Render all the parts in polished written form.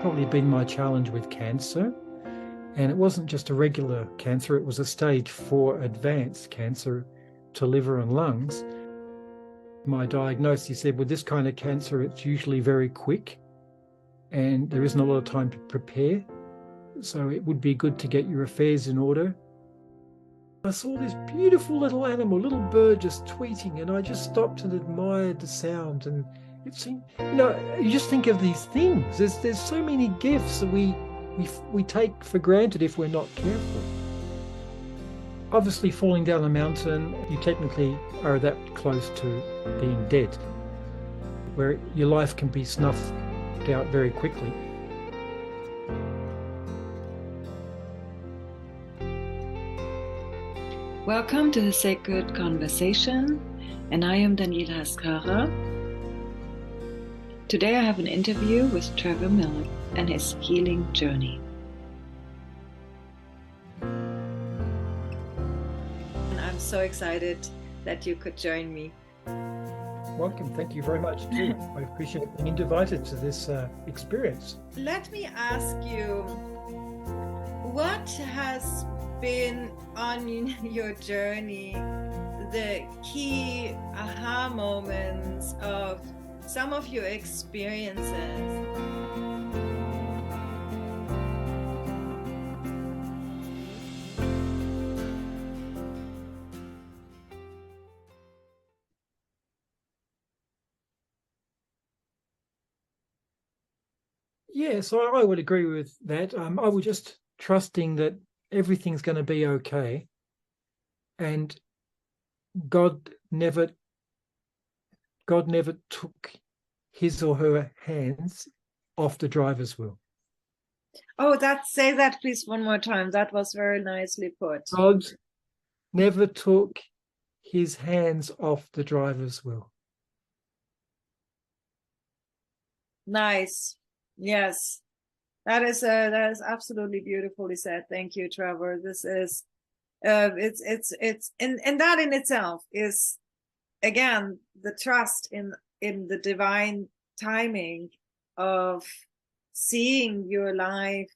probably been my challenge with cancer. And it wasn't just a regular cancer, it was a stage 4 advanced cancer to liver and lungs. My diagnosis said, with this kind of cancer, it's usually very quick and there isn't a lot of time to prepare. So it would be good to get your affairs in order. I saw this beautiful little animal, little bird just tweeting, and I just stopped and admired the sound. And it seemed, you just think of these things. There's so many gifts that we take for granted if we're not careful. Obviously, falling down a mountain, you technically are that close to being dead, where your life can be snuffed out very quickly. Welcome to the Sacred Conversation, and I am Daniela Hascara. Today I have an interview with Trevor Miller and his healing journey. And I'm so excited that you could join me. Welcome. Thank you very much too. I appreciate being invited to this experience. Let me ask you, what has been on your journey the key aha moments of some of your experiences? Yeah, so I would agree with that. I was just trusting that everything's going to be okay, and God never took his or her hands off the driver's wheel. Oh, say that please one more time. That was very nicely put. God never took his hands off the driver's wheel. Nice. Yes. That is absolutely beautifully said. Thank you, Trevor. This is it's and that in itself is, again, the trust in the divine timing of seeing your life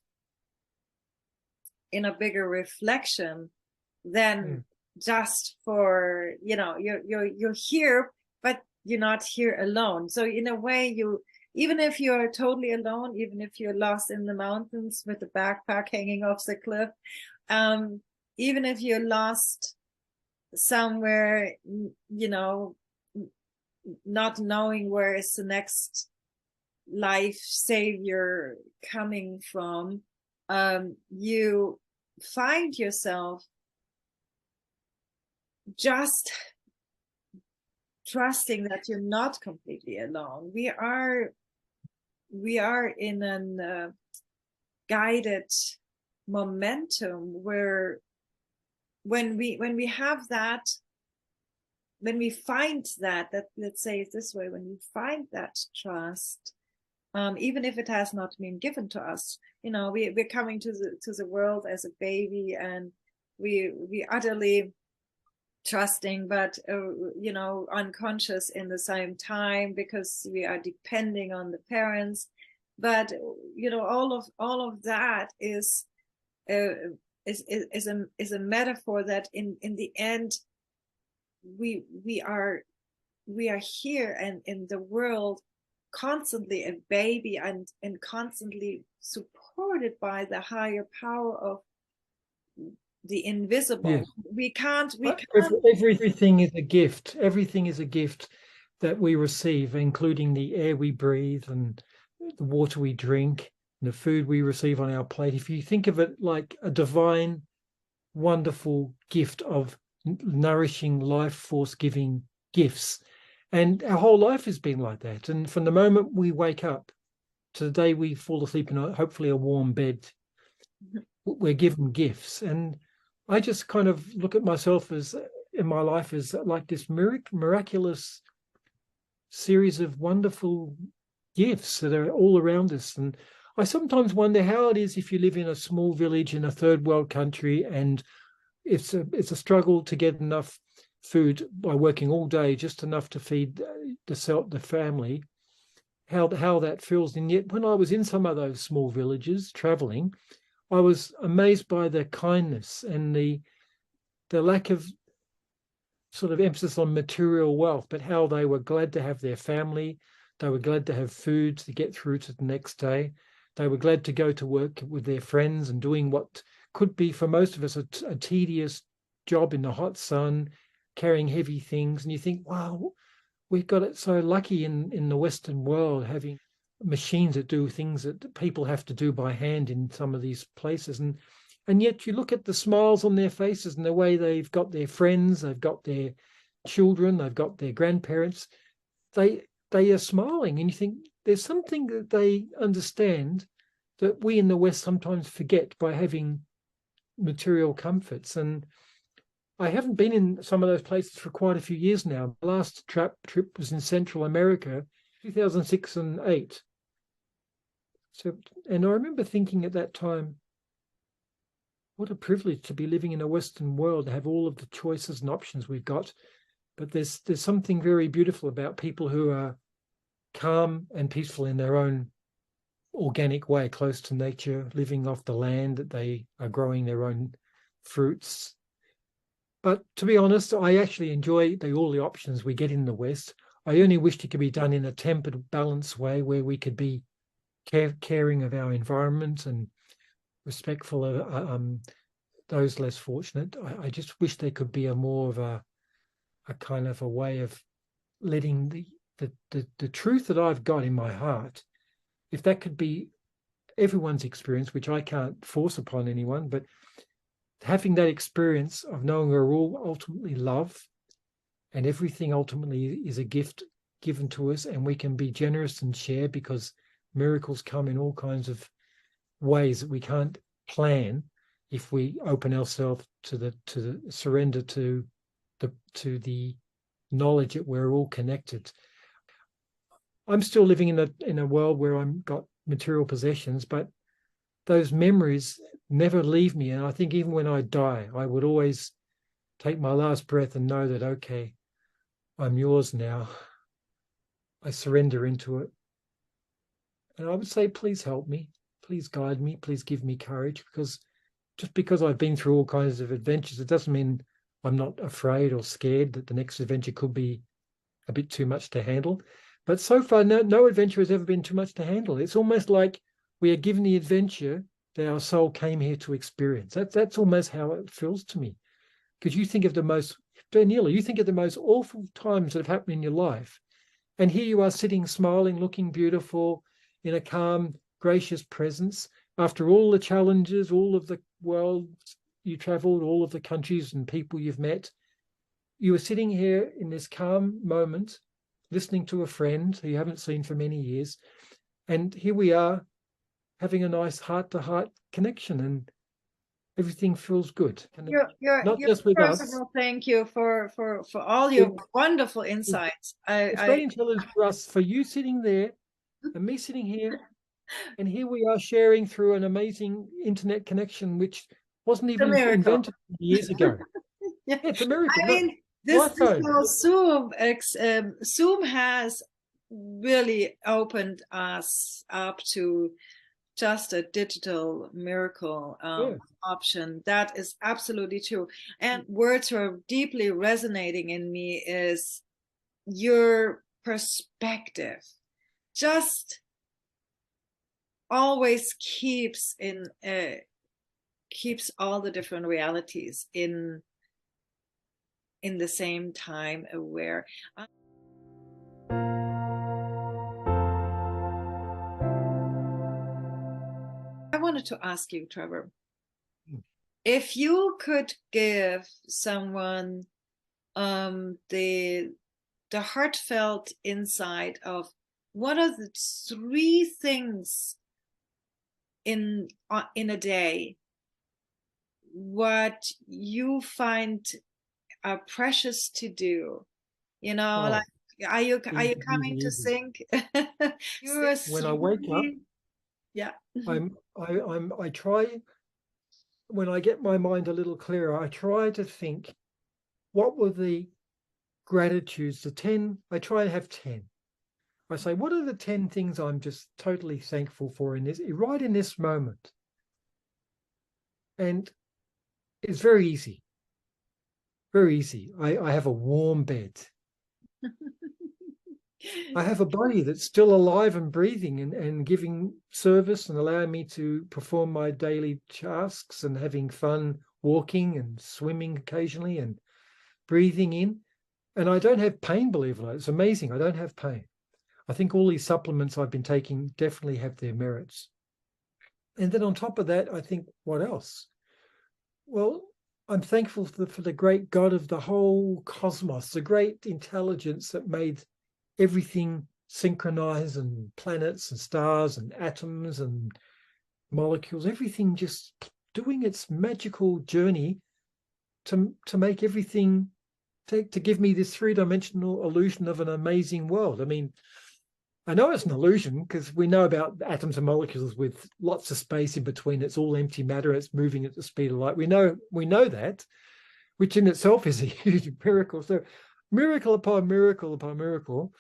in a bigger reflection than just for, you're here, but you're not here alone. So in a way, even if you're totally alone, even if you're lost in the mountains with a backpack hanging off the cliff, even if you're lost somewhere, not knowing where is the next life savior coming from, you find yourself just trusting that you're not completely alone. We are in a guided momentum where when we have that, when we find that let's say it this way, when we find that trust, even if it has not been given to us, we're coming to the world as a baby, and we utterly trusting, but unconscious in the same time, because we are depending on the parents. But all of that is a metaphor that in the end we are here and in the world constantly a baby and constantly supported by the higher power of the invisible. Yes. We can't. Everything is a gift. Everything is a gift that we receive, including the air we breathe and the water we drink and the food we receive on our plate. If you think of it like a divine, wonderful gift of nourishing, life force giving gifts. And our whole life has been like that. And from the moment we wake up to the day we fall asleep in hopefully a warm bed, we're given gifts. And I just kind of look at myself as in my life as like this miraculous series of wonderful gifts that are all around us. And I sometimes wonder how it is if you live in a small village in a third world country, and it's a struggle to get enough food by working all day, just enough to feed the family. how that feels. And yet when I was in some of those small villages traveling, I was amazed by the kindness and the lack of sort of emphasis on material wealth, but how they were glad to have their family. They were glad to have food to get through to the next day. They were glad to go to work with their friends and doing what could be for most of us a tedious job in the hot sun, carrying heavy things. And you think, wow, we've got it so lucky in the Western world having machines that do things that people have to do by hand in some of these places. And yet you look at the smiles on their faces and the way they've got their friends, they've got their children, they've got their grandparents. They are smiling, and you think there's something that they understand that we in the West sometimes forget by having material comforts. And I haven't been in some of those places for quite a few years now. The last trip was in Central America, 2006 and 8. So, and I remember thinking at that time, what a privilege to be living in a Western world, to have all of the choices and options we've got. But there's something very beautiful about people who are calm and peaceful in their own organic way, close to nature, living off the land, that they are growing their own fruits. But to be honest, I actually enjoy all the options we get in the West. I only wished it could be done in a tempered, balanced way where we could be caring of our environment and respectful of those less fortunate. I just wish there could be a more of a kind of a way of letting the truth that I've got in my heart, if that could be everyone's experience, which I can't force upon anyone, but having that experience of knowing we're all ultimately love and everything ultimately is a gift given to us, and we can be generous and share because miracles come in all kinds of ways that we can't plan if we open ourselves to the surrender to the knowledge that we're all connected. I'm still living in a world where I've got material possessions, but those memories never leave me. And I think even when I die, I would always take my last breath and know that, okay, I'm yours now. I surrender into it. And I would say, please help me, please guide me, please give me courage, because just because I've been through all kinds of adventures, it doesn't mean I'm not afraid or scared that the next adventure could be a bit too much to handle. But so far, no adventure has ever been too much to handle. It's almost like we are given the adventure that our soul came here to experience. That's almost how it feels to me. Because you think of the most, Daniela, you think of the most awful times that have happened in your life. And here you are sitting, smiling, looking beautiful, in a calm, gracious presence. After all the challenges, all of the world you traveled, all of the countries and people you've met, you were sitting here in this calm moment, listening to a friend who you haven't seen for many years. And here we are having a nice heart-to-heart connection, and everything feels good. And not just with First of us. all, thank you for all your wonderful insights. It's great intelligence for us, for you sitting there and me sitting here. And here we are sharing through an amazing internet connection, which wasn't even invented years ago. Yeah, it's a miracle. I mean, this Zoom has really opened us up to just a digital miracle option. That is absolutely true. And words are deeply resonating in me is your perspective. Just always keeps all the different realities in the same time aware. I wanted to ask you, Trevor, if you could give someone the heartfelt insight of what are the 3 things in a day what you find are precious to do, like are you coming to think? When I wake up, yeah, I try, when I get my mind a little clearer, I try to think, what were the gratitudes, the 10, I try to have 10. I say, what are the 10 things I'm just totally thankful for in this, right in this moment? And it's very easy, very easy. I have a warm bed. I have a body that's still alive and breathing and giving service and allowing me to perform my daily tasks and having fun walking and swimming occasionally and breathing in. And I don't have pain, believe it or not. It's amazing. I don't have pain. I think all these supplements I've been taking definitely have their merits. And then on top of that, I think, what else? Well, I'm thankful for the great God of the whole cosmos, the great intelligence that made everything synchronize, and planets and stars and atoms and molecules, everything just doing its magical journey to make everything, to give me this three-dimensional illusion of an amazing world. I mean, I know it's an illusion because we know about atoms and molecules with lots of space in between. It's all empty matter. It's moving at the speed of light. We know that, which in itself is a huge miracle. So miracle upon miracle upon miracle.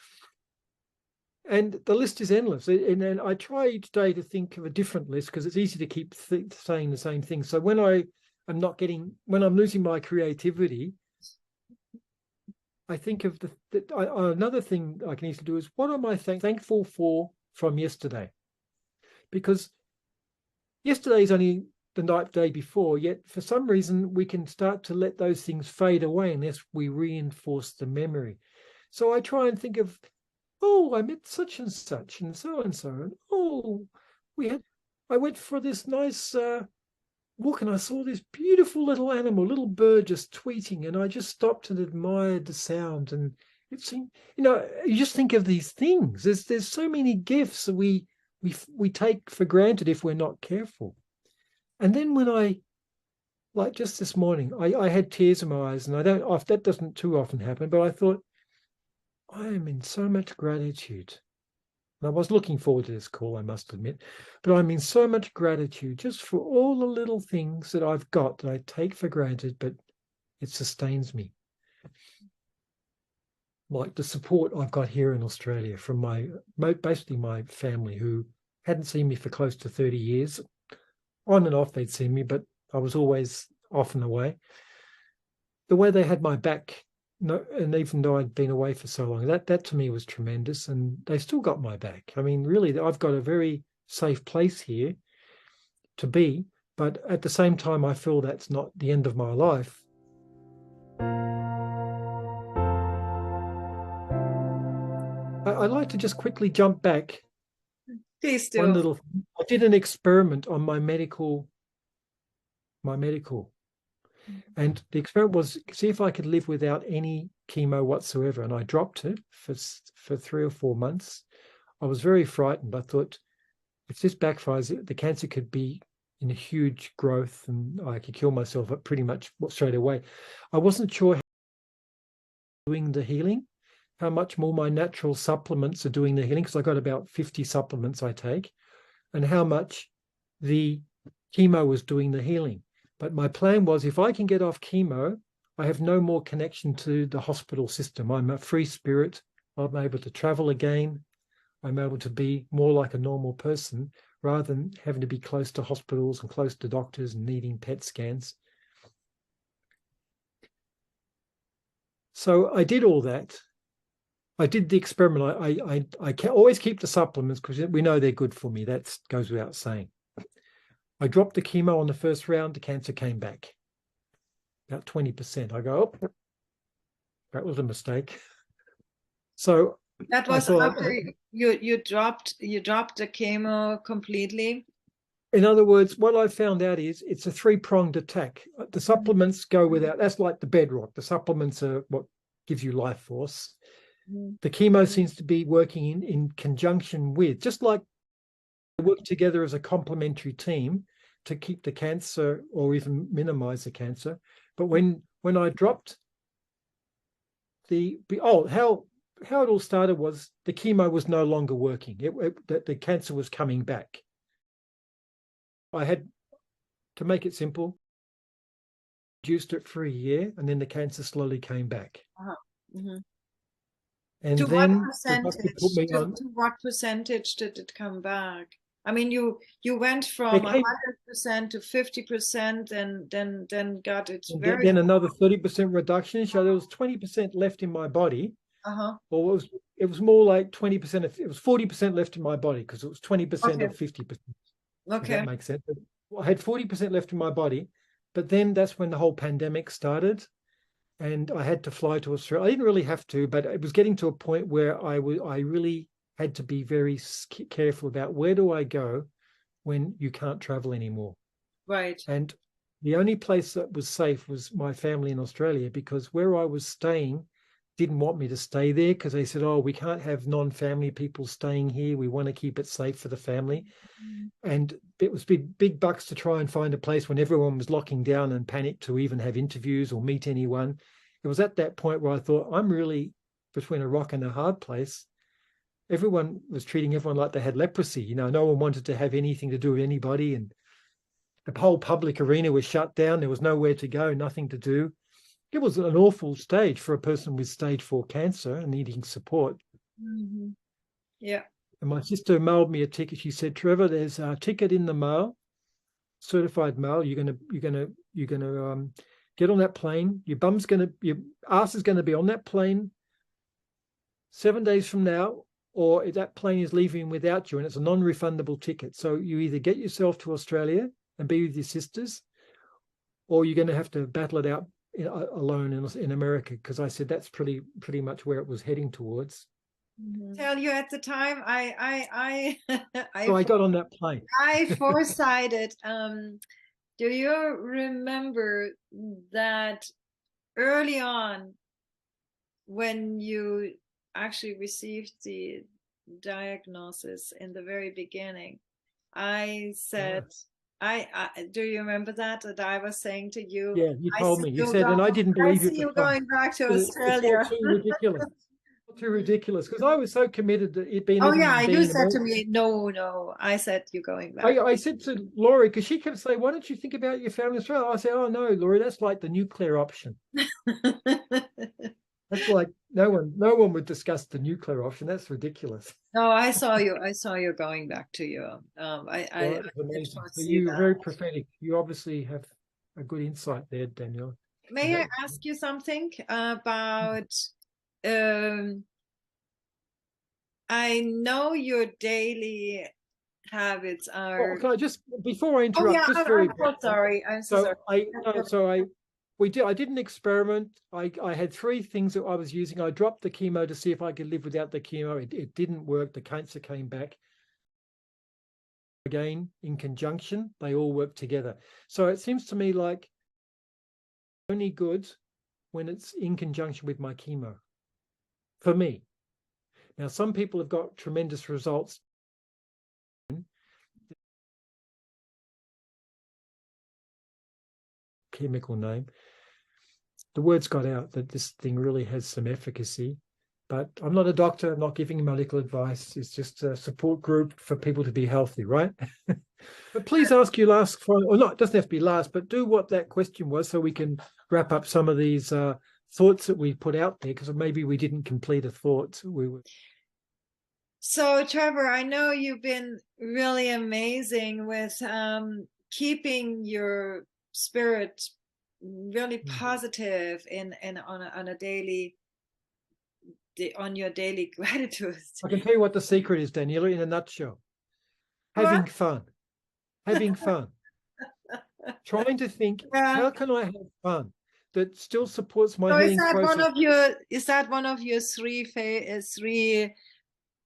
And the list is endless. And then I try each day to think of a different list because it's easy to keep saying the same thing. So when when I'm losing my creativity, I think of another thing I can easily do is, what am I thankful for from yesterday? Because yesterday is only the day before, yet for some reason we can start to let those things fade away unless we reinforce the memory. So I try and think of, oh, I met such and such and so and so, and oh, I went for this nice walk and I saw this beautiful little animal, little bird just tweeting, and I just stopped and admired the sound. And it seemed, you just think of these things. There's so many gifts that we take for granted if we're not careful. And then when like just this morning, I had tears in my eyes, and that doesn't too often happen, but I thought, I am in so much gratitude. I was looking forward to this call, I must admit, but I'm in so much gratitude just for all the little things that I've got that I take for granted, but it sustains me. Like the support I've got here in Australia from basically my family, who hadn't seen me for close to 30 years. On and off they'd seen me, but I was always off and away. The way they had my back, no, and even though I'd been away for so long, that to me was tremendous, and they still got my back. I mean, really, I've got a very safe place here to be, but at the same time, I feel that's not the end of my life. I'd like to just quickly jump back. Please do. One little thing. I did an experiment on my medical. And the experiment was, see if I could live without any chemo whatsoever. And I dropped it for 3 or 4 months. I was very frightened. I thought, if this backfires, the cancer could be in a huge growth and I could kill myself pretty much straight away. I wasn't sure how doing the healing, how much more my natural supplements are doing the healing, because I got about 50 supplements I take, and how much the chemo was doing the healing. But my plan was, if I can get off chemo, I have no more connection to the hospital system. I'm a free spirit. I'm able to travel again. I'm able to be more like a normal person rather than having to be close to hospitals and close to doctors and needing PET scans. So I did all that. I did the experiment. I can always keep the supplements because we know they're good for me. That goes without saying. I dropped the chemo on the first round. The cancer came back, about 20%. I go, oh, that was a mistake. So that was after you dropped the chemo completely. In other words, what I found out is it's a three-pronged attack. The supplements go without. That's like the bedrock. The supplements are what gives you life force. The chemo seems to be working in conjunction with, just like they work together as a complementary team to keep the cancer or even minimize the cancer. But when I dropped how it all started was the chemo was no longer working. The cancer was coming back. I had, to make it simple, reduced it for a year, and then the cancer slowly came back. Uh-huh. Mm-hmm. And To what then the doctor put percentage? me on. To what percentage did it come back? I mean, you went from It came 100% to 50%, and then got it and very. then another 30% reduction. So there was 20% left in my body, Uh-huh. or it was more like 20%. It was 40% left in my body because it was 20% Okay. of 50%. If Okay. that makes sense. I had 40% left in my body, but then that's when the whole pandemic started, and I had to fly to Australia. I didn't really have to, but it was getting to a point where I really had to be very careful about where do I go when you can't travel anymore. Right. And the only place that was safe was my family in Australia, because where I was staying didn't want me to stay there because they said, oh, we can't have non-family people staying here. We want to keep it safe for the family. And it was big bucks to try and find a place when everyone was locking down and panicked to even have interviews or meet anyone. It was at that point where I thought, I'm really between a rock and a hard place. Everyone was treating everyone like they had leprosy. You know, no one wanted to have anything to do with anybody. And the whole public arena was shut down. There was nowhere to go, nothing to do. It was an awful stage for a person with stage 4 cancer and needing support. Mm-hmm. Yeah. And my sister mailed me a ticket. She said, Trevor, there's a ticket in the mail, certified mail. You're gonna get on that plane. Your ass is gonna be on that plane 7 days from now, or that plane is leaving without you, and it's a non-refundable ticket. So you either get yourself to Australia and be with your sisters, or you're going to have to battle it out alone in America. Because I said that's pretty much where it was heading towards. Tell you at the time, So I got on that plane. I foresighted. Do you remember that early on, when you actually received the diagnosis in the very beginning, I said, do you remember that I was saying to you, Yeah, you told me. You said, and I didn't I believe you see at the you time. going back to It's all Australia. too ridiculous. Too ridiculous, because I was so committed to it being. Oh even yeah, you being said to American. me, no. I said you're going back. I said to Laurie, because she kept saying, why don't you think about your family in Australia? I said, oh no, Laurie, that's like the nuclear option. That's like no one would discuss the nuclear option. That's ridiculous. No, I saw you going back to you. I Well, did amazing. So foresee you're that. very prophetic. You obviously have a good insight there, Daniel. May I ask you something about? Um, I know your daily habits Oh, are. can I just before I Oh interrupt, yeah, just I'm very so briefly. sorry. I'm so So sorry. I no, so I did an experiment. I had three things that I was using. I dropped the chemo to see if I could live without the chemo. It didn't work. The cancer came back again in conjunction. They all work together. So it seems to me like only good when it's in conjunction with my chemo. For me. Now, some people have got tremendous results. Chemical name. The word's got out that this thing really has some efficacy. But I'm not a doctor. I'm not giving medical advice. It's just a support group for people to be healthy, right? But please ask your last, or not, it doesn't have to be last, but do what that question was so we can wrap up some of these thoughts that we put out there, because maybe we didn't complete a thought. So, Trevor, I know you've been really amazing with keeping your spirit really positive on a daily on your daily gratitude. I can tell you what the secret is, Daniela, in a nutshell. What? Having fun. Having fun. Trying to think, Yeah. how can I have fun that still supports my So healing process? is that one of your three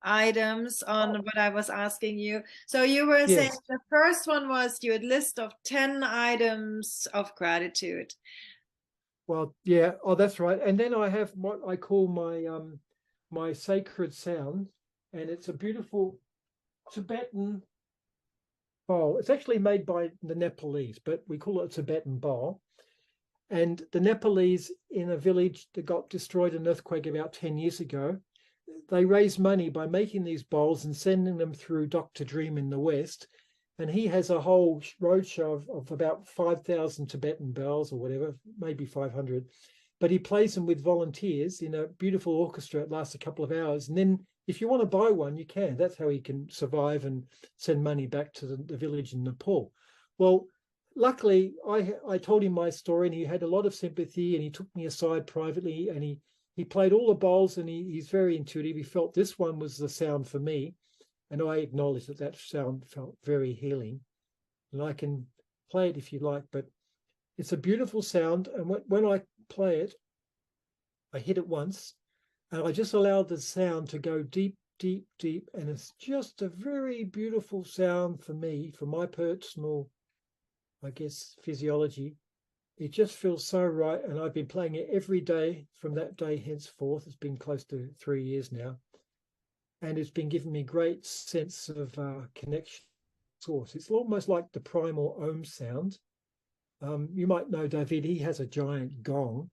items on what I was asking you? So you were saying Yes. the first one was your list of 10 items of gratitude. Well, yeah. Oh, that's right. And then I have what I call my sacred sound, and it's a beautiful Tibetan bowl. It's actually made by the Nepalese, but we call it a Tibetan bowl. And the Nepalese in a village that got destroyed in an earthquake about 10 years ago, they raised money by making these bowls and sending them through Dr. Dream in the West. And he has a whole roadshow of about 5,000 Tibetan bells or whatever, maybe 500. but he plays them with volunteers in a beautiful orchestra. It lasts a couple of hours. And then if you want to buy one, you can. That's how he can survive and send money back to the village in Nepal. Well, luckily, I told him my story and he had a lot of sympathy, and he took me aside privately, and he played all the bowls, and he's very intuitive. He felt this one was the sound for me. And I acknowledged that sound felt very healing. And I can play it if you like, but it's a beautiful sound. And when I play it, I hit it once, and I just allowed the sound to go deep, deep, deep. And it's just a very beautiful sound for me, for my personal, I guess, physiology. It just feels so right. And I've been playing it every day from that day henceforth. It's been close to 3 years now. And it's been giving me great sense of connection source. It's almost like the primal Om sound. You might know David, he has a giant gong.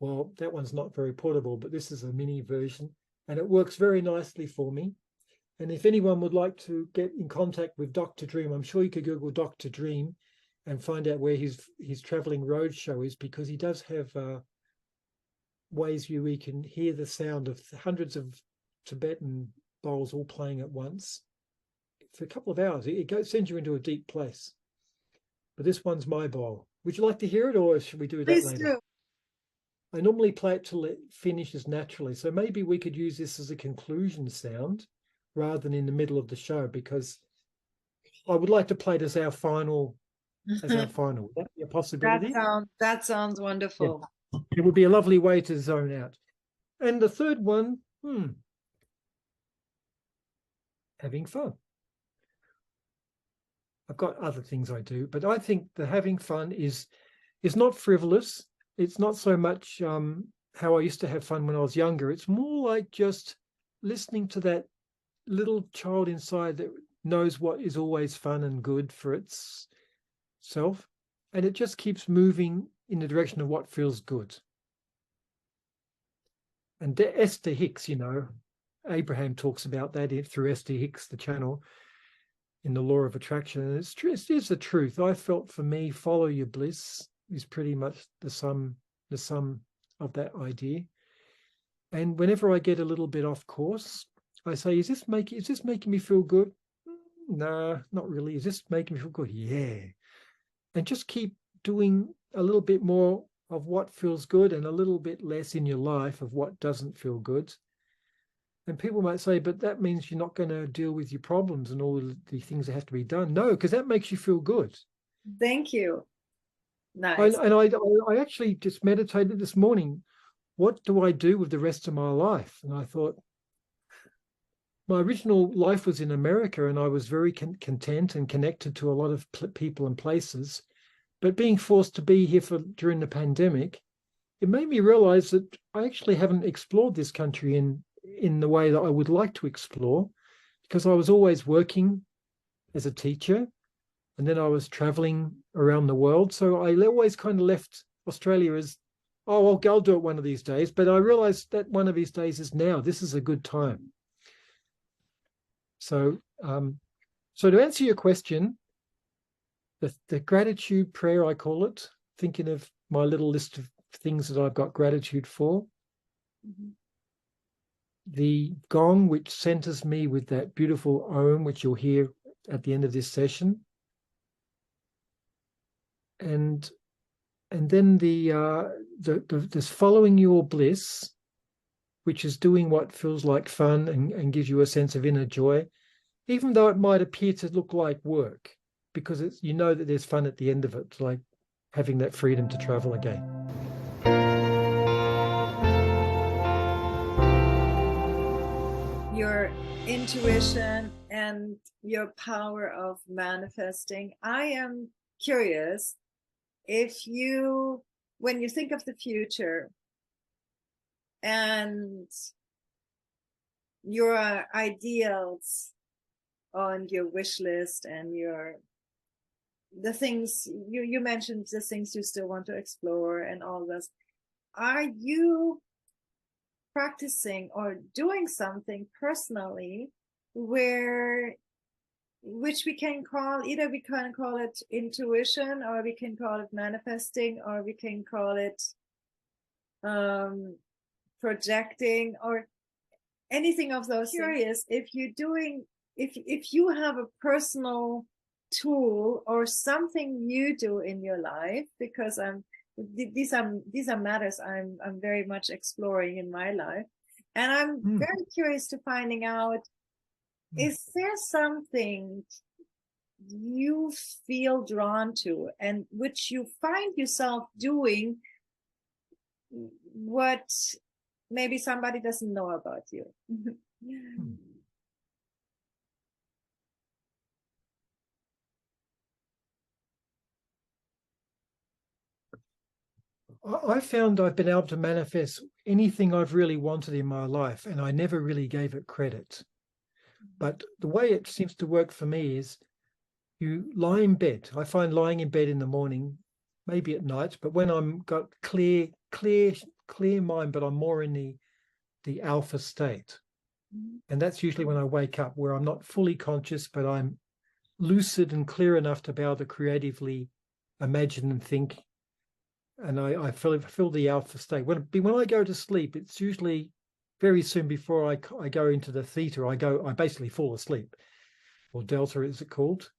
Well, that one's not very portable, but this is a mini version, and it works very nicely for me. And if anyone would like to get in contact with Dr. Dream, I'm sure you could Google Dr. Dream and find out where his traveling road show is, because he does have ways we can hear the sound of hundreds of Tibetan bowls all playing at once for a couple of hours. It sends you into a deep place. But this one's my bowl. Would you like to hear it, or should we do that Please later? do. I normally play it till it finishes naturally. So maybe we could use this as a conclusion sound rather than in the middle of the show, because I would like to play it as our final. Would that be a possibility? That sounds wonderful. Yeah. It would be a lovely way to zone out. And the third one, having fun. I've got other things I do, but I think the having fun is not frivolous. It's not so much how I used to have fun when I was younger. It's more like just listening to that little child inside that knows what is always fun and good for itself, and it just keeps moving in the direction of what feels good. And Esther Hicks, Abraham talks about that through Esther Hicks, the channel, in the law of attraction. And it's true. It is the truth. I felt for me, follow your bliss is pretty much the sum of that idea. And whenever I get a little bit off course, I say, is this making me feel good? No, not really. Is this making me feel good? Yeah. And just keep doing a little bit more of what feels good and a little bit less in your life of what doesn't feel good. And people might say, but that means you're not going to deal with your problems and all the things that have to be done. No, because that makes you feel good. Thank you. Nice. I actually just meditated this morning. What do I do with the rest of my life? And I thought, my original life was in America, and I was very content and connected to a lot of people and places. But being forced to be here during the pandemic, it made me realize that I actually haven't explored this country in the way that I would like to explore, because I was always working as a teacher, and then I was traveling around the world. So I always kind of left Australia as, oh, I'll do it one of these days. But I realized that one of these days is now. This is a good time. So, so to answer your question, the gratitude prayer, I call it, thinking of my little list of things that I've got gratitude for. Mm-hmm. The gong, which centers me with that beautiful Om, which you'll hear at the end of this session. And then this following your bliss, which is doing what feels like fun and gives you a sense of inner joy, even though it might appear to look like work, because it's, that there's fun at the end of it, like having that freedom to travel again. Your intuition and your power of manifesting. I am curious if when you think of the future and your ideals on your wish list and the things you mentioned, the things you still want to explore and all this, are you practicing or doing something personally which we can call it intuition, or we can call it manifesting, or we can call it projecting, or anything of those. Curious if you're doing, if you have a personal tool or something you do in your life, because these are matters I'm very much exploring in my life, and I'm very curious to finding out, is there something you feel drawn to and which you find yourself doing, what maybe somebody doesn't know about you? I found I've been able to manifest anything I've really wanted in my life, and I never really gave it credit. But the way it seems to work for me is you lie in bed. I find lying in bed in the morning, maybe at night, but when I'm got clear mind, but I'm more in the alpha state. And that's usually when I wake up, where I'm not fully conscious, but I'm lucid and clear enough to be able to creatively imagine and think. And I feel the alpha state. When I go to sleep, it's usually very soon before I go into the theta. I basically fall asleep, or delta is it called.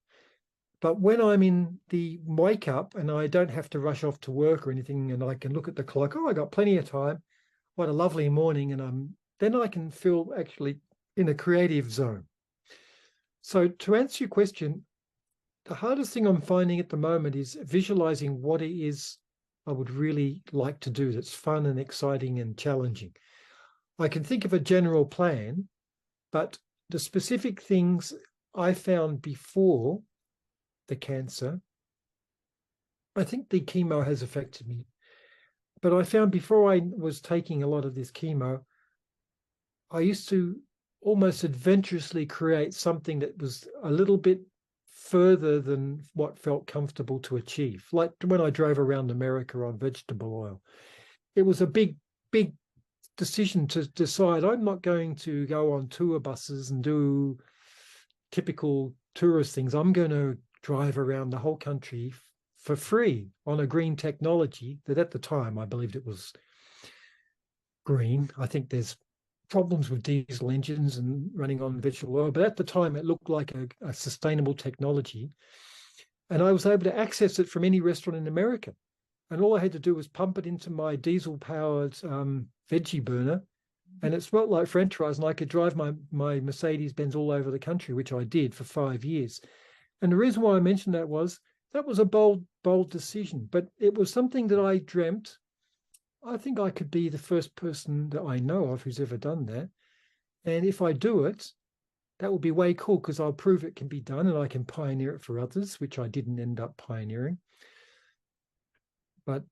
But when I'm in the wake up and I don't have to rush off to work or anything, and I can look at the clock, oh, I got plenty of time. What a lovely morning. And then I can feel actually in a creative zone. So to answer your question, the hardest thing I'm finding at the moment is visualizing what it is I would really like to do that's fun and exciting and challenging. I can think of a general plan, but the specific things I found before the cancer, I think the chemo has affected me. But I found before I was taking a lot of this chemo, I used to almost adventurously create something that was a little bit further than what felt comfortable to achieve. Like when I drove around America on vegetable oil, it was a big decision to decide I'm not going to go on tour buses and do typical tourist things. I'm going to drive around the whole country for free on a green technology that at the time I believed it was green. I think there's problems with diesel engines and running on vegetable oil, but at the time it looked like a sustainable technology. And I was able to access it from any restaurant in America. And all I had to do was pump it into my diesel-powered veggie burner, and it smelled like French fries, and I could drive my Mercedes-Benz all over the country, which I did for 5 years. And the reason why I mentioned that was a bold decision, but it was something that I dreamt. I think I could be the first person that I know of who's ever done that. And if I do it, that will be way cool because I'll prove it can be done and I can pioneer it for others, which I didn't end up pioneering. But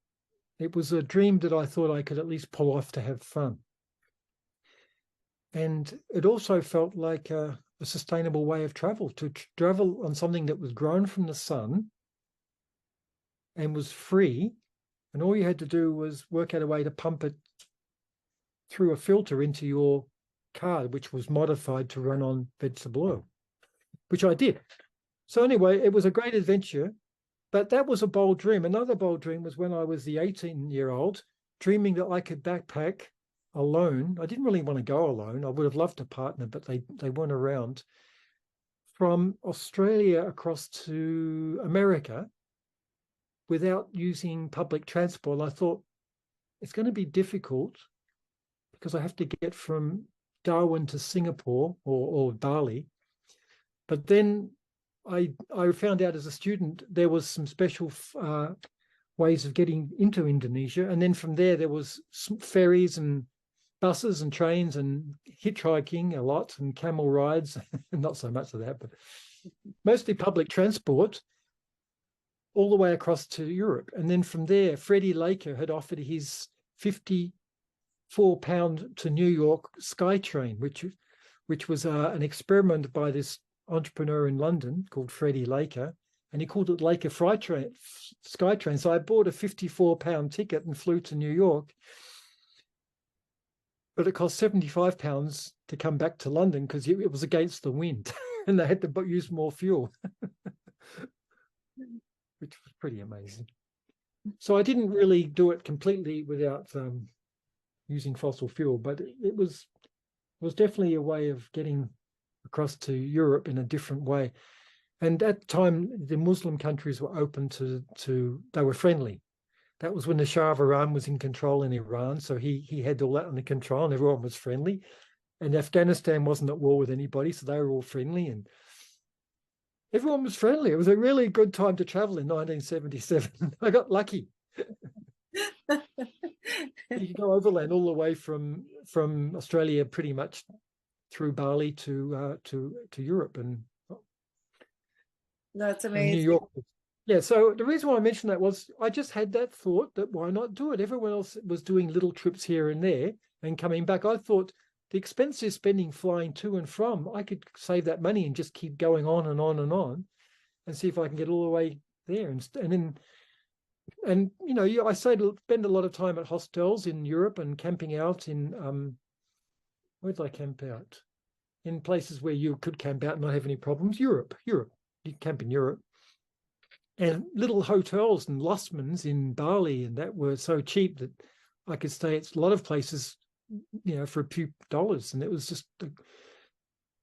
it was a dream that I thought I could at least pull off to have fun. And it also felt like a sustainable way of travel, to travel on something that was grown from the sun and was free. And all you had to do was work out a way to pump it through a filter into your car, which was modified to run on vegetable oil, which I did. So anyway, it was a great adventure, but that was a bold dream. Another bold dream was when I was the 18-year-old, dreaming that I could backpack alone. I didn't really want to go alone. I would have loved a partner, but they weren't around. From Australia across to America without using public transport. I thought it's going to be difficult because I have to get from Darwin to Singapore or Bali. But then I found out as a student there was some special ways of getting into Indonesia. And then from there was ferries and buses and trains and hitchhiking a lot and camel rides. Not so much of that, but mostly public transport all the way across to Europe. And then from there, Freddie Laker had offered his 54-pound to New York SkyTrain, which was an experiment by this entrepreneur in London called Freddie Laker, and he called it Laker SkyTrain. So I bought a 54-pound ticket and flew to New York, but it cost £75 to come back to London because it was against the wind and they had to use more fuel, which was pretty amazing. So I didn't really do it completely without using fossil fuel, but it was definitely a way of getting across to Europe in a different way. And at the time, the Muslim countries were open they were friendly. That was when the Shah of Iran was in control in Iran. So he had all that under control and everyone was friendly. And Afghanistan wasn't at war with anybody. So they were all friendly and everyone was friendly. It was a really good time to travel in 1977. I got lucky. You could go overland all the way from Australia pretty much through Bali to Europe and That's New amazing. York. Yeah, so the reason why I mentioned that was I just had that thought that why not do it? Everyone else was doing little trips here and there and coming back. I thought the expense is spending flying to and from. I could save that money and just keep going on and on and on and see if I can get all the way there. And you know, I spend a lot of time at hostels in Europe and camping out in where did I camp out? In places where you could camp out and not have any problems. Europe. You camp in Europe. And little hotels and Lostmans in Bali and that were so cheap that I could stay at a lot of places, you know, for a few dollars. And it was just,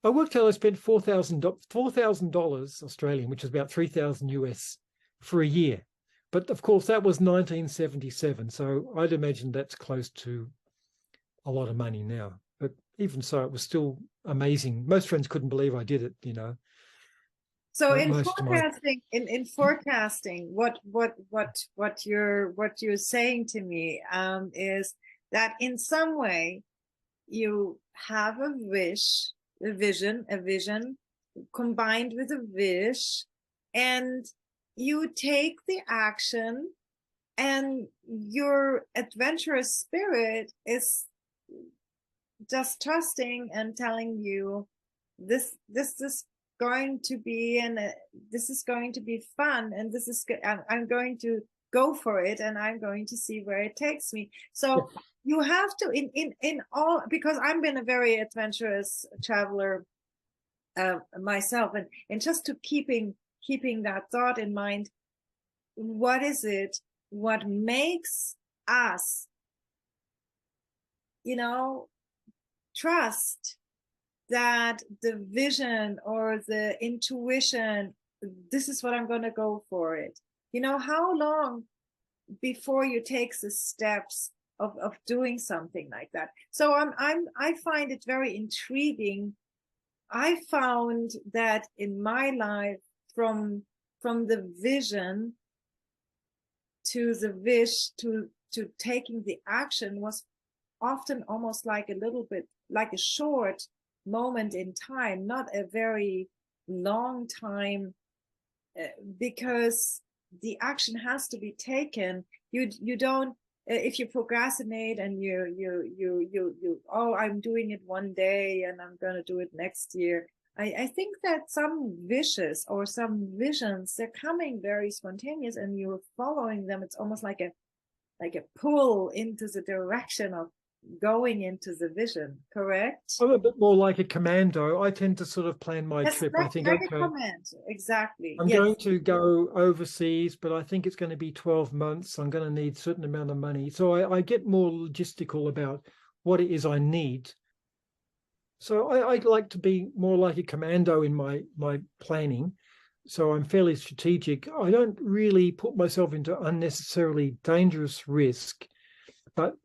I worked out I spent $4,000 Australian, which is about 3,000 US for a year. But of course, that was 1977. So I'd imagine that's close to a lot of money now. But even so, it was still amazing. Most friends couldn't believe I did it, you know. So in Most of my forecasting, what you're saying to me is that in some way you have a vision combined with a wish, and you take the action, and your adventurous spirit is just trusting and telling you this is going to be, and this is going to be fun, and I'm going to go for it, and I'm going to see where it takes me. So you have to in all, because I've been a very adventurous traveler myself, and just to keeping that thought in mind, what is it what makes us, you know, trust that the vision or the intuition, this is what I'm going to go for it. You know, how long before you take the steps of doing something like that? So I find it very intriguing. I found that in my life, from the vision to the wish to taking the action, was often almost like a little bit like a short moment in time, not a very long time, because the action has to be taken. You don't, if you procrastinate and you oh, I'm doing it one day and I'm going to do it next year. I think that some wishes or some visions, they're coming very spontaneous and you're following them. It's almost like a pull into the direction of going into the vision, correct? I'm a bit more like a commando. I tend to sort of plan my That's trip. I think, like a okay, comment. Exactly. I'm Yes. going to go overseas, but I think it's going to be 12 months. I'm going to need a certain amount of money. So I get more logistical about what it is I need. So I like to be more like a commando in my planning. So I'm fairly strategic. I don't really put myself into unnecessarily dangerous risk. But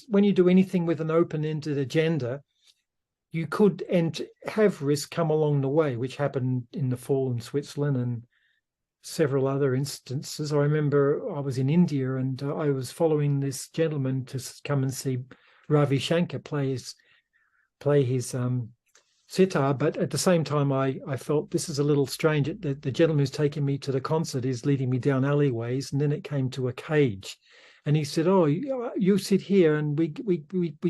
when you do anything with an open-ended agenda, you could have risk come along the way, which happened in the fall in Switzerland and several other instances. I remember I was in India and I was following this gentleman to come and see Ravi Shankar play his sitar, but at the same time, I felt this is a little strange. The gentleman who's taking me to the concert is leading me down alleyways, and then it came to a cage. And he said, "Oh, you sit here, and we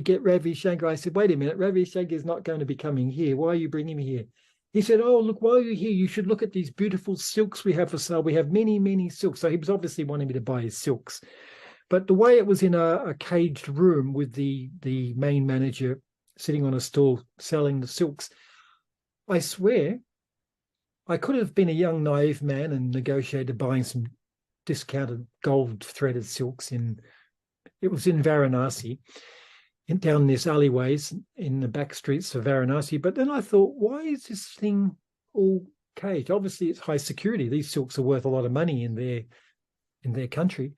get Ravi Shankar." I said, "Wait a minute, Ravi Shankar is not going to be coming here. Why are you bringing me here?" He said, "Oh, look, while you're here, you should look at these beautiful silks we have for sale. We have many, many silks." So he was obviously wanting me to buy his silks. But the way it was in a caged room with the main manager sitting on a stool selling the silks, I swear I could have been a young naive man and negotiated buying some discounted gold threaded silks it was in Varanasi. down this alleyways in the back streets of Varanasi. But then I thought, why is this thing all caged? Obviously, it's high security. These silks are worth a lot of money in their country.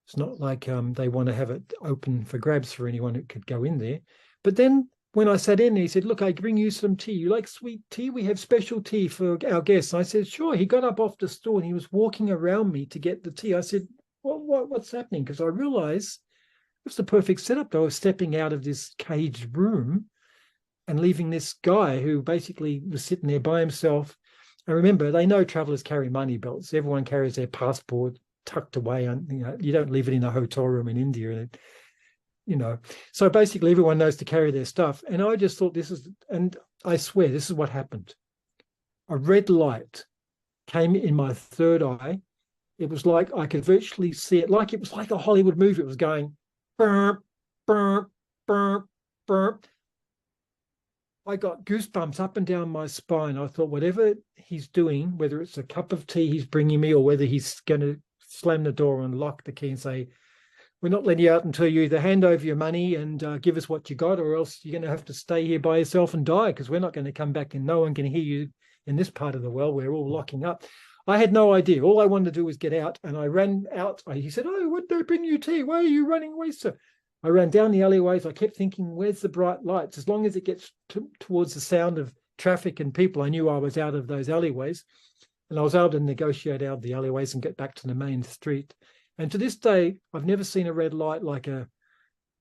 It's not like they want to have it open for grabs for anyone who could go in there. But then when I sat in, he said, "Look, I bring you some tea. You like sweet tea? We have special tea for our guests." I said, "Sure." He got up off the stool and he was walking around me to get the tea. I said, what's happening? Because I realized it was the perfect setup. I was stepping out of this caged room and leaving this guy who basically was sitting there by himself. And remember, they know travelers carry money belts. Everyone carries their passport tucked away. You don't leave it in a hotel room in India. So basically everyone knows to carry their stuff. And I just thought and I swear this is what happened. A red light came in my third eye. It was like I could virtually see it, like it was like a Hollywood movie. It was going burp, burp, burp, burp. I got goosebumps up and down my spine. I thought, whatever he's doing, whether it's a cup of tea he's bringing me or whether he's going to slam the door and lock the key and say, "We're not letting you out until you either hand over your money and give us what you got, or else you're going to have to stay here by yourself and die, because we're not going to come back and no one can hear you in this part of the world. We're all locking up." I had no idea. All I wanted to do was get out, and I ran out. He said, "Oh, what did I bring you tea? Why are you running away, sir?" I ran down the alleyways. I kept thinking, where's the bright lights? As long as it gets towards the sound of traffic and people, I knew I was out of those alleyways. And I was able to negotiate out of the alleyways and get back to the main street. And to this day, I've never seen a red light it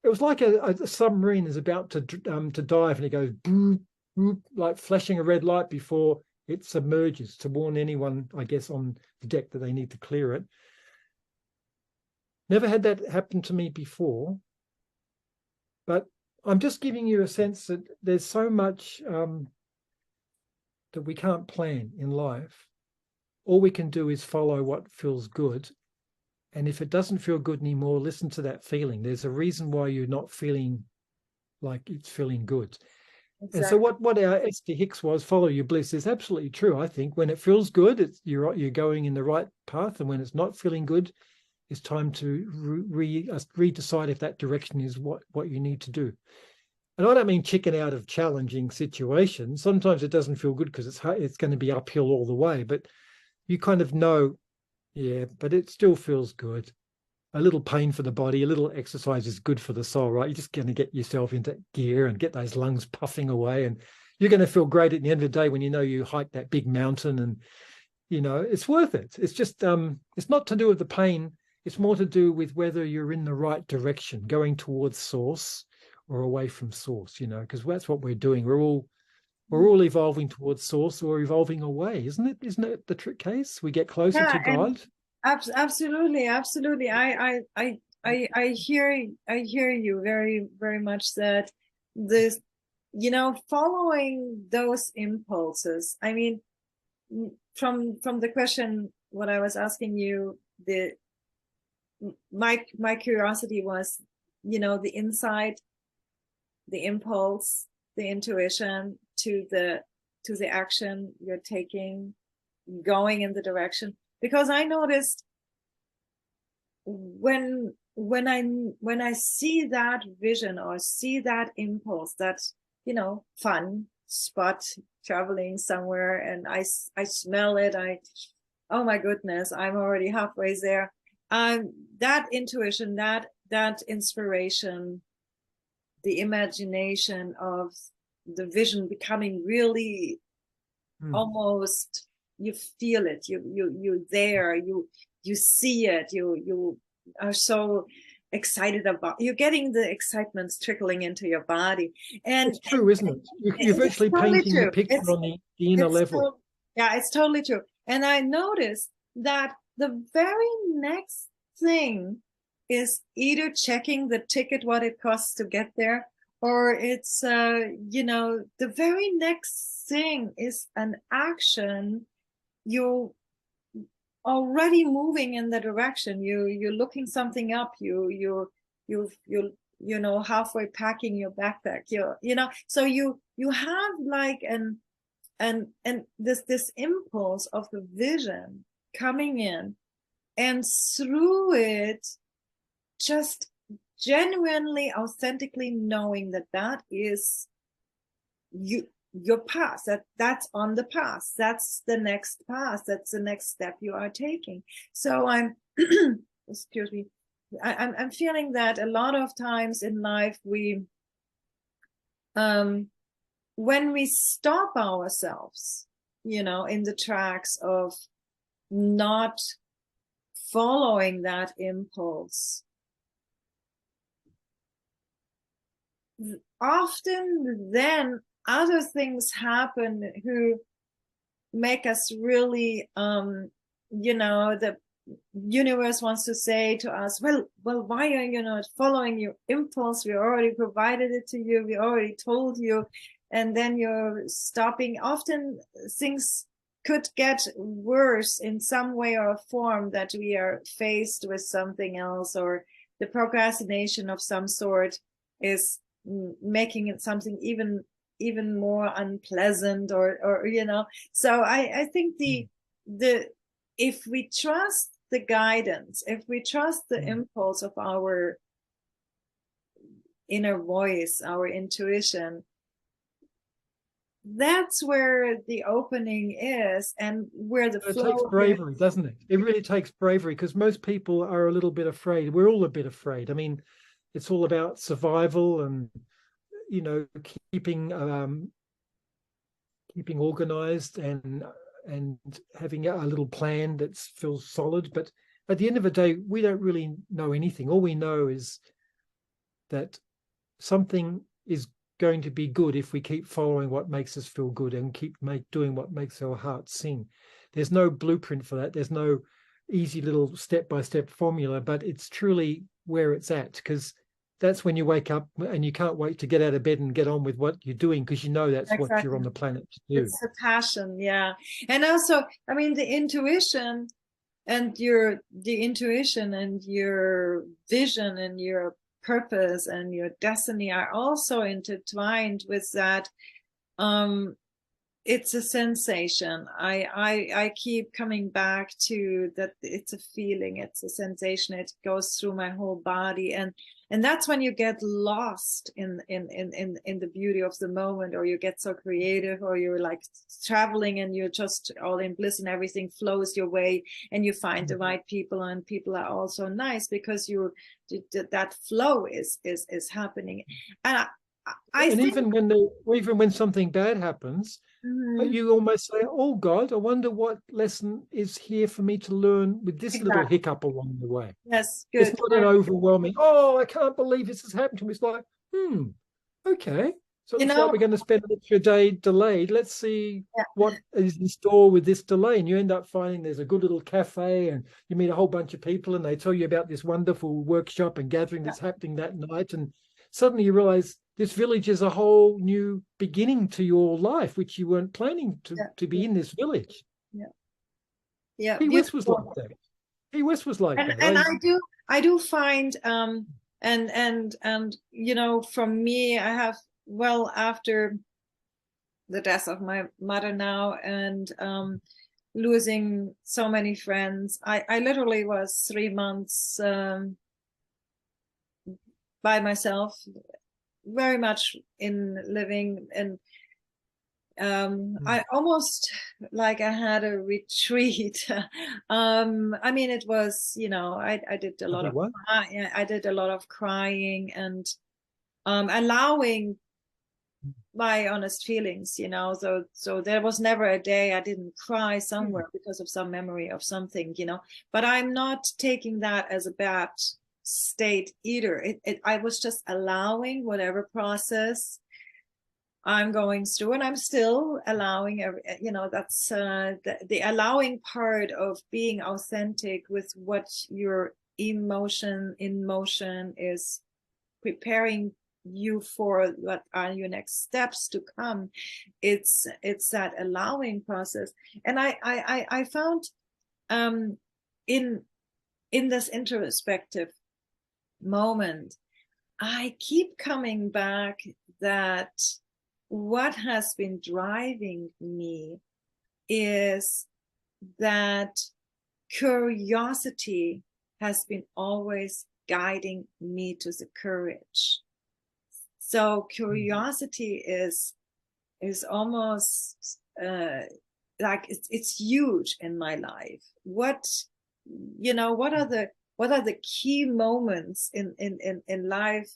was like a submarine is about to dive, and it goes boop, boop, like flashing a red light before it submerges to warn anyone, I guess, on the deck that they need to clear it. Never had that happen to me before. But I'm just giving you a sense that there's so much that we can't plan in life. All we can do is follow what feels good. And if it doesn't feel good anymore, listen to that feeling. There's a reason why you're not feeling like it's feeling good. Exactly. And so what our Esther Hicks was, follow your bliss, is absolutely true. I think when it feels good, you're going in the right path. And when it's not feeling good, it's time to redecide if that direction is what you need to do. And I don't mean chicken out of challenging situations. Sometimes it doesn't feel good because it's going to be uphill all the way, but you kind of know, yeah, but it still feels good. A little pain for the body, a little exercise is good for the soul, right? You're just going to get yourself into gear and get those lungs puffing away. And you're going to feel great at the end of the day when you know you hiked that big mountain, and, it's worth it. It's just, it's not to do with the pain. It's more to do with whether you're in the right direction, going towards source or away from source, because that's what we're doing. We're all evolving towards source or evolving away, isn't it? Isn't it the trick case? We get closer to God. Absolutely. I hear you very, very much, that this, following those impulses. I mean, from the question, what I was asking you, my curiosity was, the insight, the impulse, the intuition to the action you're taking, going in the direction. Because I noticed when I see that vision or see that impulse, that fun spot traveling somewhere, and I smell it, oh my goodness, I'm already halfway there. That intuition, that inspiration, the imagination of the vision becoming really almost, you feel it, you're there, you see it, you are so excited about, you're getting the excitements trickling into your body. And it's true, isn't it? You're virtually totally painting the picture on the inner level. It's totally true. And I noticed that the very next thing is either checking the ticket, what it costs to get there, or it's the very next thing is an action. You're already moving in the direction, you're looking something up, you halfway packing your backpack, so you have like and this impulse of the vision coming in, and through it, just genuinely, authentically knowing that that is your path, that's on the path, that's the next path, that's the next step you are taking. So I'm excuse me, I'm feeling that a lot of times in life we when we stop ourselves, you know, in the tracks of not following that impulse, often then other things happen who make us really you know, the universe wants to say to us, well, why are you not following your impulse? We already provided it to you, we already told you, and then you're stopping. Often things could get worse in some way or form, that we are faced with something else, or the procrastination of some sort is making it something even more unpleasant, or you know. So I think the if we trust the guidance, if we trust the impulse of our inner voice, our intuition, that's where the opening is, and where the flow. It takes bravery, doesn't it? It really takes bravery, because most people are a little bit afraid. We're all a bit afraid. I mean, it's all about survival and, you know, keeping organized and having a little plan that feels solid. But at the end of the day, we don't really know anything. All we know is that something is going to be good if we keep following what makes us feel good and keep doing what makes our heart sing. There's no blueprint for that. There's no easy little step-by-step formula, but it's truly where it's at, because that's when you wake up and you can't wait to get out of bed and get on with what you're doing, because you know that's Exactly what you're on the planet to do. It's a passion, yeah. And also, I mean, the intuition and the intuition and your vision and your purpose and your destiny are also intertwined with that. It's a sensation. I keep coming back to that. It's a feeling, it's a sensation, it goes through my whole body, and that's when you get lost in the beauty of the moment, or you get so creative, or you're like traveling and you're just all in bliss and everything flows your way, and you find the right people, and people are also nice because that flow is happening. And I think, even when something bad happens, you almost say, "Oh God, I wonder what lesson is here for me to learn with this little hiccup along the way." Yes, good. It's not an overwhelming, "Oh, I can't believe this has happened to me." It's like, okay. So it's like we're going to spend an extra day delayed. Let's see what is in store with this delay. And you end up finding there's a good little cafe, and you meet a whole bunch of people, and they tell you about this wonderful workshop and gathering that's happening that night. And suddenly you realize this village is a whole new beginning to your life, which you weren't planning to be in this village. Yeah. Key West was like that. Key West was like that. And I do find and you know, from me, I have, well, after the death of my mother now, and losing so many friends, I literally was 3 months by myself, very much in living, and I almost like I had a retreat. I mean, it was, you know, I did a lot of I did a lot of crying, and allowing my honest feelings, you know. So there was never a day I didn't cry somewhere because of some memory of something, you know. But I'm not taking that as a bad state either. I was just allowing whatever process I'm going through, and I'm still allowing, you know, that's the allowing part of being authentic with what your in motion is preparing you for, what are your next steps to come. It's that allowing process. And I found in this introspective moment, I keep coming back that what has been driving me is that curiosity has been always guiding me to the courage. So curiosity is almost like it's huge in my life. What are the key moments in life?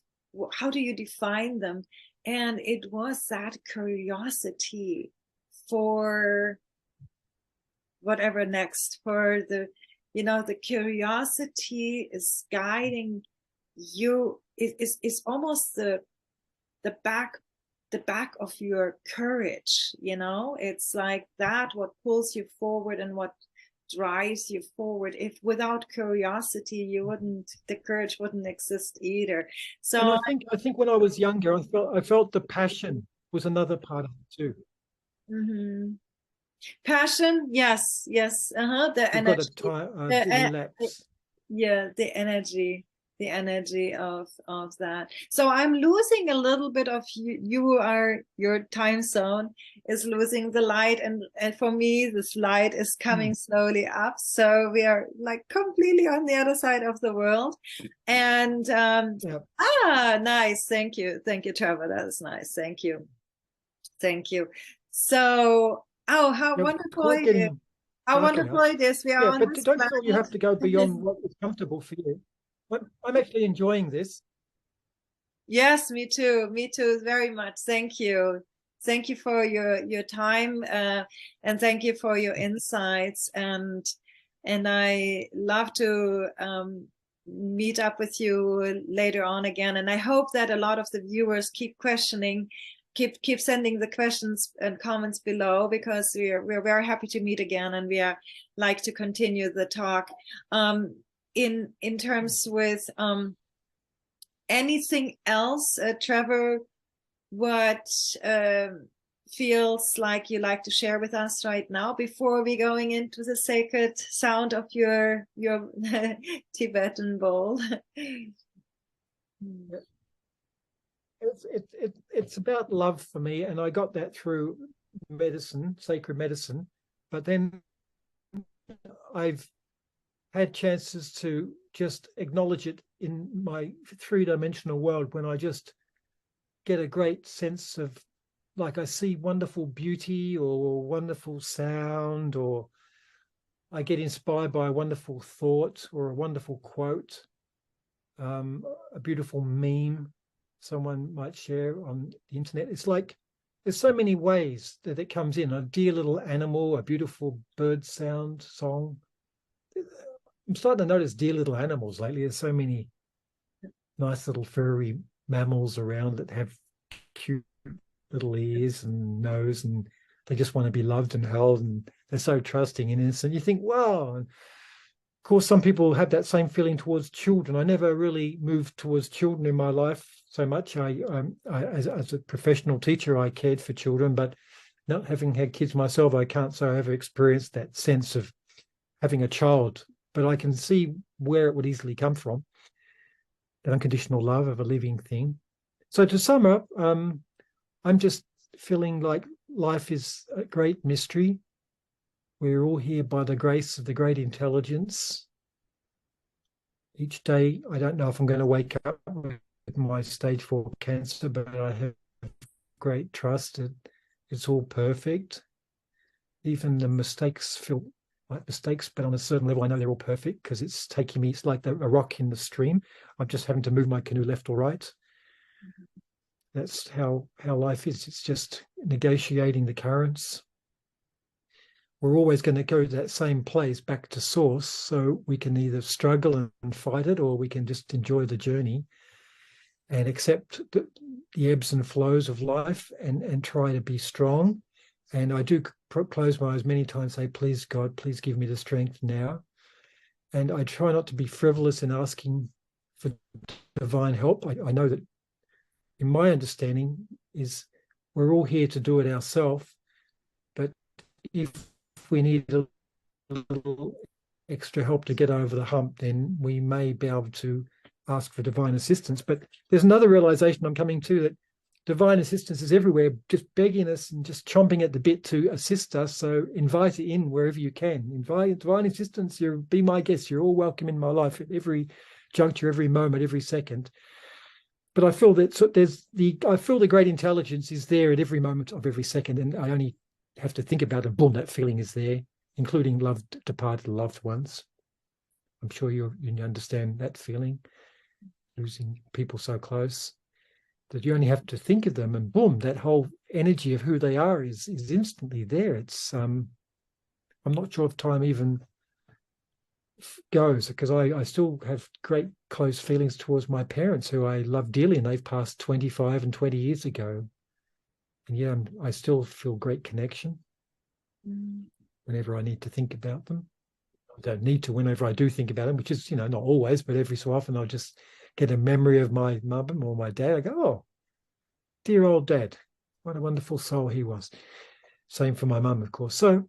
How do you define them? And it was that curiosity for whatever next, for the curiosity is guiding you. It's almost the back of your courage. It's like that what pulls you forward and what drives you forward. If without curiosity the courage wouldn't exist either. So and I think when I was younger, I felt the passion was another part of it too. mm-hmm. Passion, yes, the You've energy, got a time the, elapse. yeah, the energy of that. So I'm losing a little bit of your time zone is losing the light, and for me this light is coming slowly up, so we are like completely on the other side of the world. And nice, thank you, Trevor, that is nice, thank you. So how wonderful it is. How wonderful it is. We are on but this don't planet. feel you have to go beyond what is comfortable for you. I'm actually enjoying this. Yes, me too very much. Thank you for your time, and thank you for your insights, and I love to meet up with you later on again, and I hope that a lot of the viewers keep questioning, keep sending the questions and comments below, because we're very happy to meet again, and we are like to continue the talk in terms with anything else, Trevor, what feels like you like to share with us right now before we going into the sacred sound of your Tibetan bowl? It's about love for me, and I got that through medicine, sacred medicine. But then I've had chances to just acknowledge it in my three-dimensional world when I just get a great sense of, like, I see wonderful beauty or wonderful sound, or I get inspired by a wonderful thought or a wonderful quote, a beautiful meme someone might share on the internet. It's like there's so many ways that it comes in. A dear little animal, a beautiful bird song. I'm starting to notice dear little animals lately. There's so many nice little furry mammals around that have cute little ears and nose, and they just want to be loved and held, and they're so trusting and innocent. You think, wow. And of course, some people have that same feeling towards children. I never really moved towards children in my life so much. As a professional teacher, I cared for children, but not having had kids myself, I can't say I ever experienced that sense of having a child. But I can see where it would easily come from, that unconditional love of a living thing. So to sum up, I'm just feeling like life is a great mystery. We're all here by the grace of the great intelligence. Each day, I don't know if I'm going to wake up with my stage 4 cancer, but I have great trust that it's all perfect. Even the mistakes feel like mistakes, but on a certain level, I know they're all perfect because it's taking me, it's like a rock in the stream. I'm just having to move my canoe left or right. Mm-hmm. That's how life is. It's just negotiating the currents. We're always going to go to that same place, back to source. So we can either struggle and fight it, or we can just enjoy the journey and accept the ebbs and flows of life, and try to be strong. And I do close my eyes many times, say, please, God, please give me the strength now. And I try not to be frivolous in asking for divine help. I know that in my understanding is we're all here to do it ourselves. But if we need a little extra help to get over the hump, then we may be able to ask for divine assistance. But there's another realization I'm coming to, that divine assistance is everywhere, just begging us and just chomping at the bit to assist us. So invite it in wherever you can. Invite divine assistance. Be my guest. You're all welcome in my life at every juncture, every moment, every second. But I feel that I feel the great intelligence is there at every moment of every second, and I only have to think about it. Boom, that feeling is there, including departed loved ones. I'm sure you understand that feeling, losing people so close that you only have to think of them, and boom, that whole energy of who they are is instantly there. It's I'm not sure if time even goes, because I still have great close feelings towards my parents, who I love dearly, and they've passed 25 and 20 years ago. And yeah, I still feel great connection whenever I need to think about them. I don't need to whenever I do think about them, which is, not always, but every so often I'll just get a memory of my mum or my dad. I go, oh, dear old dad, what a wonderful soul he was. Same for my mum, of course. So,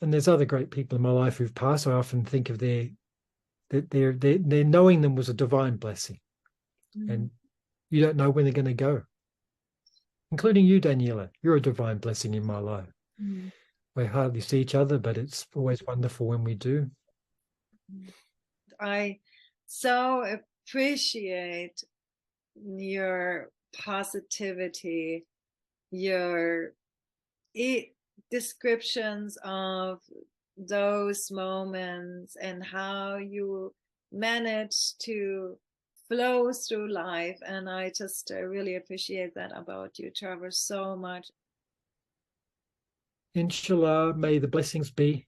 and there's other great people in my life who've passed. I often think of their knowing them was a divine blessing, and you don't know when they're going to go. Including you, Daniela, you're a divine blessing in my life. We hardly see each other, but it's always wonderful when we do. I so appreciate your positivity, your descriptions of those moments and how you manage to flow through life. And I just really appreciate that about you, Trevor, so much. Inshallah, may the blessings be.